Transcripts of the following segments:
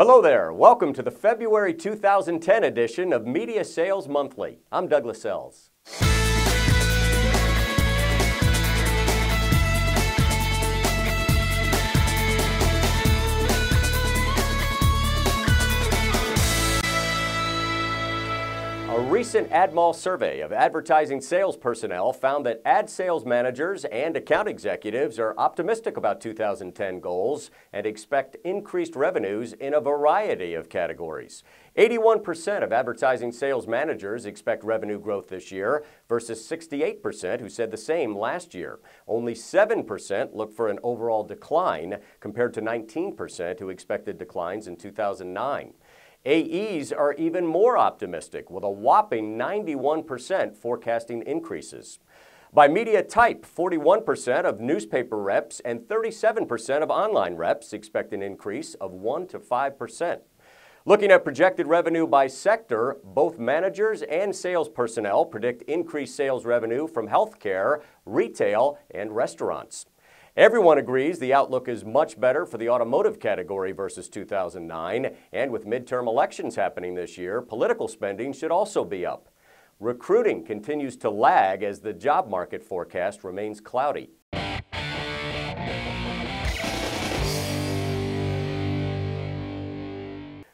Hello there. Welcome to the February 2010 edition of Media Sales Monthly. I'm Douglas Sells. A recent AdMall survey of advertising sales personnel found that ad sales managers and account executives are optimistic about 2010 goals and expect increased revenues in a variety of categories. 81% of advertising sales managers expect revenue growth this year versus 68% who said the same last year. Only 7% look for an overall decline compared to 19% who expected declines in 2009. AEs are even more optimistic, with a whopping 91% forecasting increases. By media type, 41% of newspaper reps and 37% of online reps expect an increase of 1 to 5%. Looking at projected revenue by sector, both managers and sales personnel predict increased sales revenue from healthcare, retail, and restaurants. Everyone agrees the outlook is much better for the automotive category versus 2009, and with midterm elections happening this year, political spending should also be up. Recruiting continues to lag as the job market forecast remains cloudy.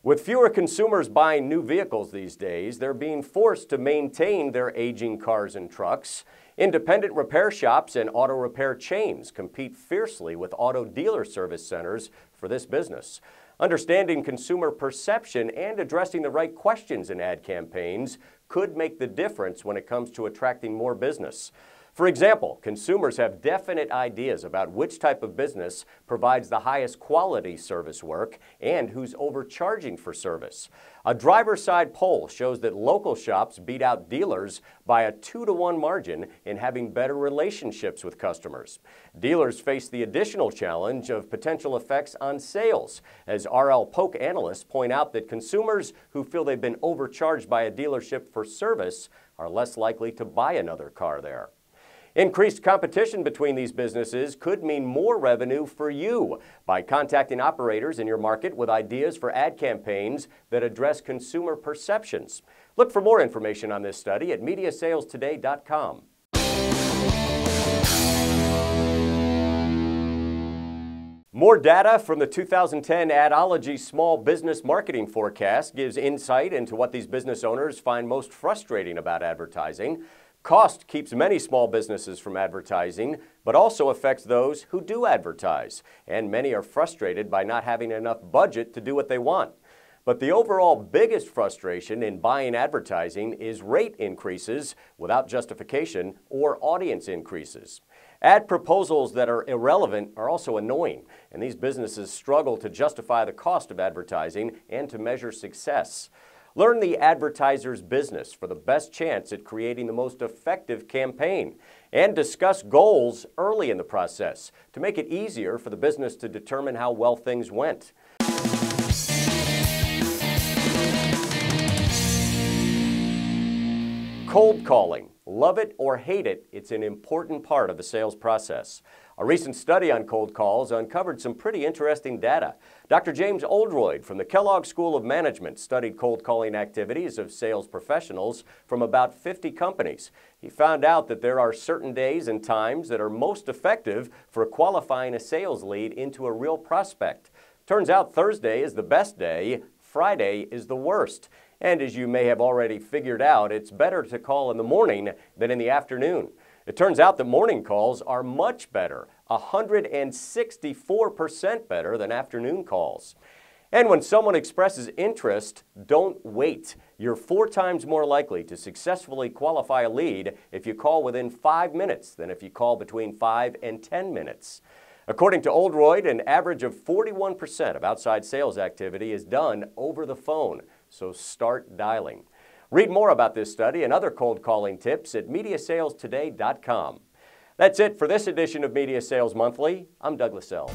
With fewer consumers buying new vehicles these days, they're being forced to maintain their aging cars and trucks. Independent repair shops and auto repair chains compete fiercely with auto dealer service centers for this business. Understanding consumer perception and addressing the right questions in ad campaigns could make the difference when it comes to attracting more business. For example, consumers have definite ideas about which type of business provides the highest quality service work and who's overcharging for service. A driver's side poll shows that local shops beat out dealers by a 2-to-1 margin in having better relationships with customers. Dealers face the additional challenge of potential effects on sales, as RL Polk analysts point out that consumers who feel they've been overcharged by a dealership for service are less likely to buy another car there. Increased competition between these businesses could mean more revenue for you by contacting operators in your market with ideas for ad campaigns that address consumer perceptions. Look for more information on this study at MediaSalesToday.com. More data from the 2010 Adology Small Business Marketing Forecast gives insight into what these business owners find most frustrating about advertising. Cost keeps many small businesses from advertising, but also affects those who do advertise, and many are frustrated by not having enough budget to do what they want. But the overall biggest frustration in buying advertising is rate increases without justification or audience increases. Ad proposals that are irrelevant are also annoying, and these businesses struggle to justify the cost of advertising and to measure success. Learn the advertiser's business for the best chance at creating the most effective campaign, and discuss goals early in the process to make it easier for the business to determine how well things went. Cold calling. Love it or hate it, it's an important part of the sales process. A recent study on cold calls uncovered some pretty interesting data. Dr. James Oldroyd from the Kellogg School of Management studied cold calling activities of sales professionals from about 50 companies. He found out that there are certain days and times that are most effective for qualifying a sales lead into a real prospect. Turns out Thursday is the best day, Friday is the worst. And as you may have already figured out, it's better to call in the morning than in the afternoon. It turns out that morning calls are much better, 164% better than afternoon calls. And when someone expresses interest, don't wait. You're 4 times more likely to successfully qualify a lead if you call within 5 minutes than if you call between 5 and 10 minutes. According to Oldroyd, an average of 41% of outside sales activity is done over the phone, so start dialing. Read more about this study and other cold calling tips at MediaSalesToday.com. That's it for this edition of Media Sales Monthly. I'm Douglas Sells.